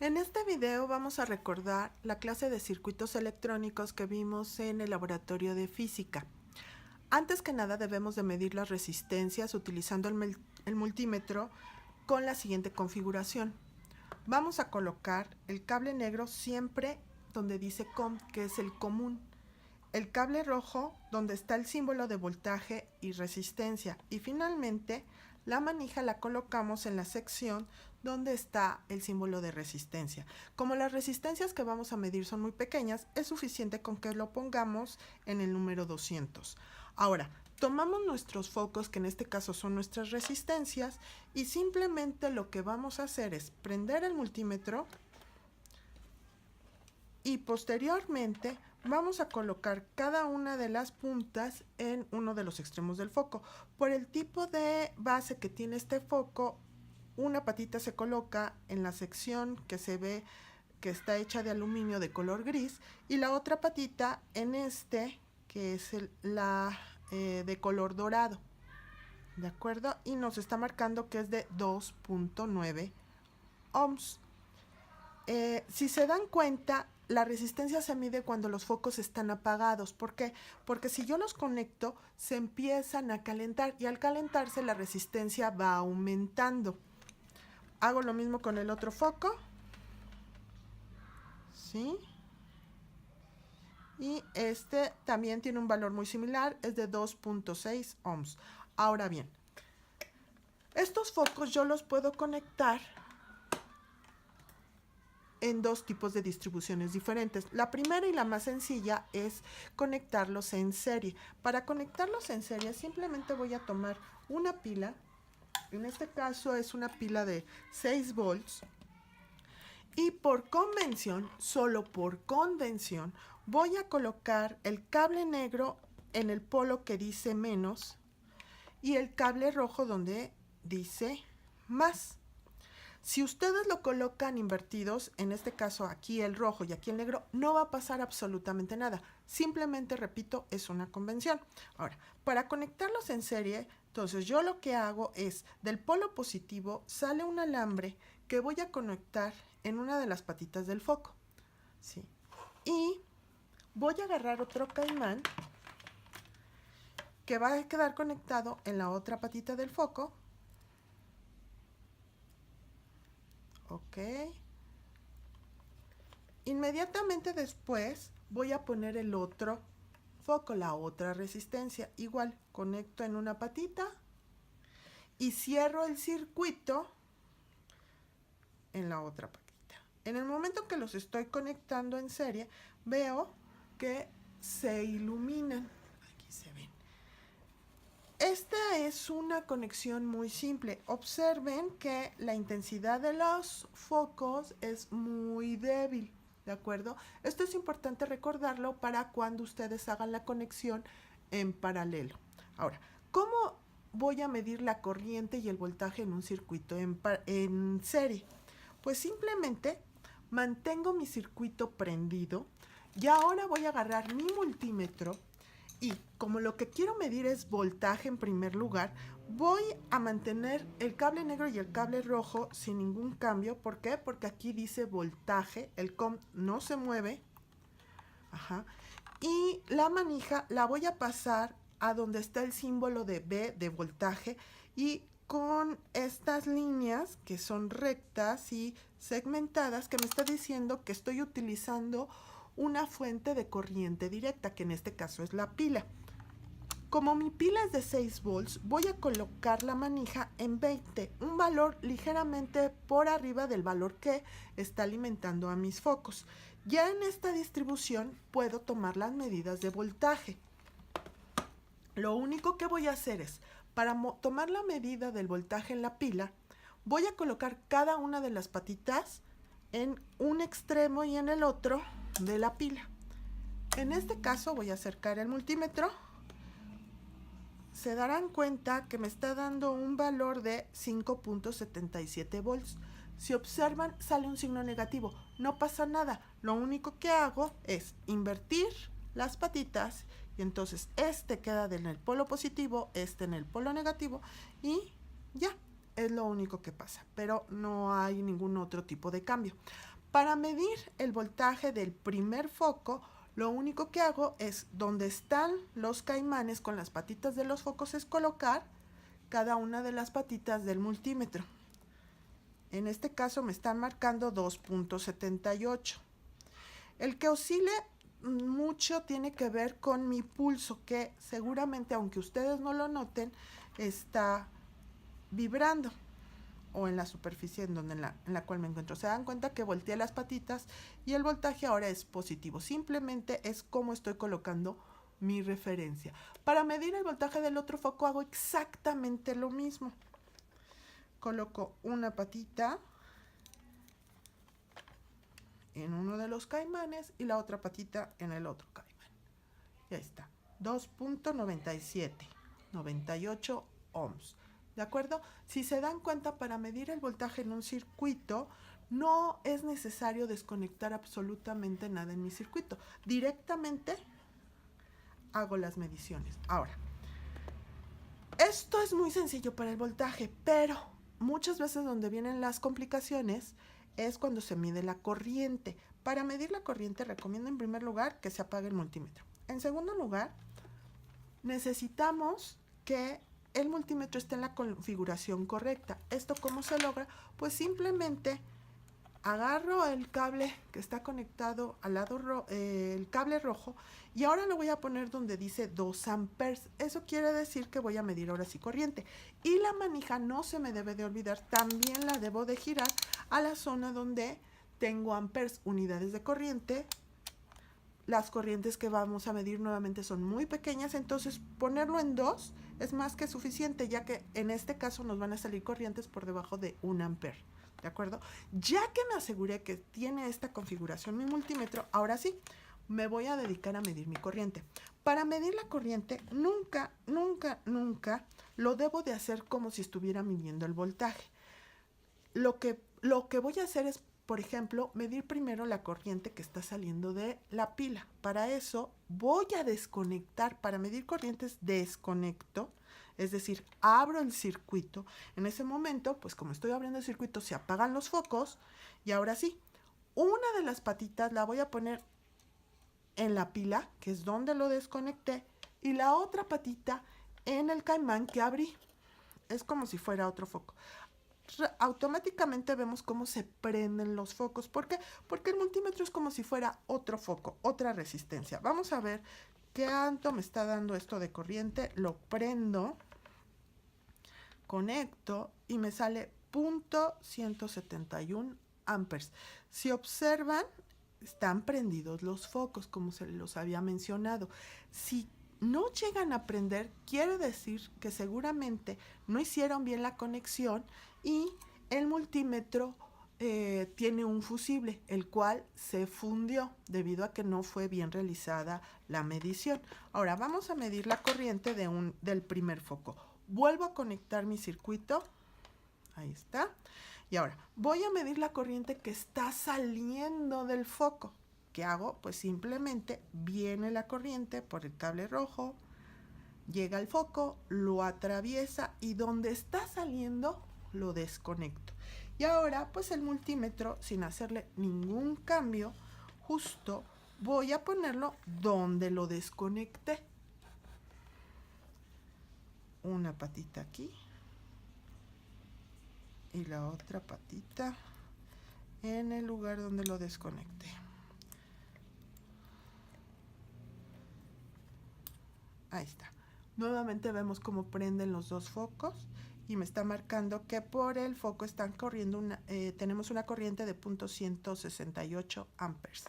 En este video vamos a recordar la clase de circuitos electrónicos que vimos en el laboratorio de física. Antes que nada debemos de medir las resistencias utilizando el multímetro con la siguiente configuración. Vamos a colocar el cable negro siempre donde dice COM, que es el común. El cable rojo donde está el símbolo de voltaje y resistencia. Y finalmente la manija la colocamos en la sección donde está el símbolo de resistencia. Como las resistencias que vamos a medir son muy pequeñas, es suficiente con que lo pongamos en el número 200. Ahora, tomamos nuestros focos, que en este caso son nuestras resistencias, y simplemente lo que vamos a hacer es prender el multímetro y posteriormente vamos a colocar cada una de las puntas en uno de los extremos del foco. Por el tipo de base que tiene este foco, una patita se coloca en la sección que se ve que está hecha de aluminio de color gris y la otra patita en este que es de color dorado. ¿De acuerdo? Y nos está marcando que es de 2.9 ohms. Si se dan cuenta, la resistencia se mide cuando los focos están apagados. ¿Por qué? Porque si yo los conecto, se empiezan a calentar y al calentarse la resistencia va aumentando. Hago lo mismo con el otro foco. ¿Sí? Y este también tiene un valor muy similar, es de 2.6 ohms. Ahora bien, estos focos yo los puedo conectar en dos tipos de distribuciones diferentes. La primera y la más sencilla es conectarlos en serie. Para conectarlos en serie simplemente voy a tomar una pila, en este caso es una pila de 6 volts, y por convención, solo por convención, voy a colocar el cable negro en el polo que dice menos y el cable rojo donde dice más. Si ustedes lo colocan invertidos, en este caso aquí el rojo y aquí el negro, no va a pasar absolutamente nada. Simplemente, repito, es una convención. Ahora, para conectarlos en serie, entonces yo lo que hago es, del polo positivo sale un alambre que voy a conectar en una de las patitas del foco. ¿Sí? Y voy a agarrar otro caimán que va a quedar conectado en la otra patita del foco. Ok. Inmediatamente después voy a poner el otro foco, la otra resistencia. Igual, conecto en una patita y cierro el circuito en la otra patita. En el momento que los estoy conectando en serie, veo que se iluminan. Aquí se ven. Esta es una conexión muy simple. Observen que la intensidad de los focos es muy débil. ¿De acuerdo? Esto es importante recordarlo para cuando ustedes hagan la conexión en paralelo. Ahora, ¿cómo voy a medir la corriente y el voltaje en un circuito en serie? Pues simplemente mantengo mi circuito prendido y ahora voy a agarrar mi multímetro y como lo que quiero medir es voltaje en primer lugar, voy a mantener el cable negro y el cable rojo sin ningún cambio. ¿Por qué? Porque aquí dice voltaje, el COM no se mueve. Ajá. Y la manija la voy a pasar a donde está el símbolo de B de voltaje y con estas líneas que son rectas y segmentadas que me está diciendo que estoy utilizando una fuente de corriente directa, que en este caso es la pila. Como mi pila es de 6 volts, voy a colocar la manija en 20, un valor ligeramente por arriba del valor que está alimentando a mis focos. Ya en esta distribución puedo tomar las medidas de voltaje. Lo único que voy a hacer es, para tomar la medida del voltaje en la pila, voy a colocar cada una de las patitas en un extremo y en el otro de la pila. En este caso voy a acercar el multímetro. Se darán cuenta que me está dando un valor de 5.77 volts. Si observan, sale un signo negativo. No pasa nada. Lo único que hago es invertir las patitas y entonces este queda en el polo positivo, este en el polo negativo y ya. es lo único que pasa, pero no hay ningún otro tipo de cambio. Para medir el voltaje del primer foco, lo único que hago es donde están los caimanes con las patitas de los focos es colocar cada una de las patitas del multímetro. En este caso me están marcando 2.78. El que oscile mucho tiene que ver con mi pulso, que seguramente, aunque ustedes no lo noten, está vibrando, o en la superficie en la cual me encuentro. Se dan cuenta que volteé las patitas y el voltaje ahora es positivo. Simplemente es como estoy colocando mi referencia. Para medir el voltaje del otro foco hago exactamente lo mismo. Coloco una patita en uno de los caimanes y la otra patita en el otro caimán. Ya está. 2.97, 98 ohms. ¿De acuerdo? Si se dan cuenta, para medir el voltaje en un circuito, no es necesario desconectar absolutamente nada en mi circuito. Directamente hago las mediciones. Ahora, esto es muy sencillo para el voltaje, pero muchas veces donde vienen las complicaciones es cuando se mide la corriente. Para medir la corriente recomiendo en primer lugar que se apague el multímetro. En segundo lugar, necesitamos que el multímetro esté en la configuración correcta. ¿Esto cómo se logra? Pues simplemente agarro el cable que está conectado al lado, el cable rojo, y ahora lo voy a poner donde dice 2 amperes. Eso quiere decir que voy a medir ahora sí corriente. Y la manija, no se me debe de olvidar, también la debo de girar a la zona donde tengo amperes, unidades de corriente. Las corrientes que vamos a medir nuevamente son muy pequeñas, entonces ponerlo en 2 es más que suficiente, ya que en este caso nos van a salir corrientes por debajo de 1 ampere. ¿De acuerdo? Ya que me aseguré que tiene esta configuración mi multímetro, ahora sí, me voy a dedicar a medir mi corriente. Para medir la corriente, nunca lo debo de hacer como si estuviera midiendo el voltaje. Lo que voy a hacer es, por ejemplo, medir primero la corriente que está saliendo de la pila. Para eso voy a desconectar. Para medir corrientes desconecto, es decir, abro el circuito. En ese momento, pues como estoy abriendo el circuito, se apagan los focos. Y ahora sí, una de las patitas la voy a poner en la pila, que es donde lo desconecté, y la otra patita en el caimán que abrí. Es como si fuera otro foco. Automáticamente vemos cómo se prenden los focos. ¿Por qué? Porque el multímetro es como si fuera otro foco, otra resistencia. Vamos a ver cuánto me está dando esto de corriente. Lo prendo, conecto y me sale 0.171 amperes. Si observan, están prendidos los focos, como se los había mencionado. Si no llegan a prender, quiere decir que seguramente no hicieron bien la conexión y el multímetro tiene un fusible, el cual se fundió debido a que no fue bien realizada la medición. Ahora vamos a medir la corriente del primer foco. Vuelvo a conectar mi circuito. Ahí está. Y ahora voy a medir la corriente que está saliendo del foco. ¿Qué hago? Pues simplemente viene la corriente por el cable rojo, llega al foco, lo atraviesa y donde está saliendo lo desconecto. Y ahora pues el multímetro, sin hacerle ningún cambio, justo voy a ponerlo donde lo desconecté. Una patita aquí y la otra patita en el lugar donde lo desconecté. Ahí está. Nuevamente vemos cómo prenden los dos focos y me está marcando que por el foco están corriendo tenemos una corriente de 0.168 amperes.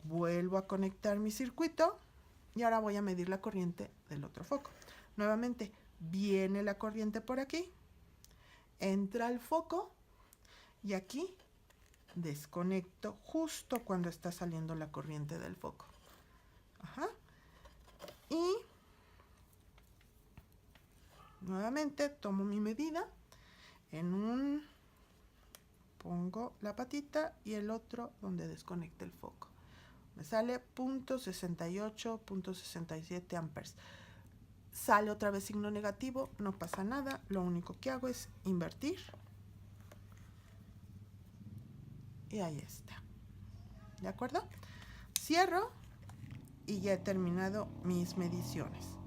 Vuelvo a conectar mi circuito y ahora voy a medir la corriente del otro foco. Nuevamente viene la corriente por aquí, entra al foco y aquí desconecto justo cuando está saliendo la corriente del foco. Ajá. Y nuevamente tomo mi medida, pongo la patita y el otro donde desconecte el foco. Me sale 0.68, 0.67 amperes. sale otra vez signo negativo, no pasa nada, lo único que hago es invertir. Y ahí está. ¿De acuerdo? Cierro y ya he terminado mis mediciones.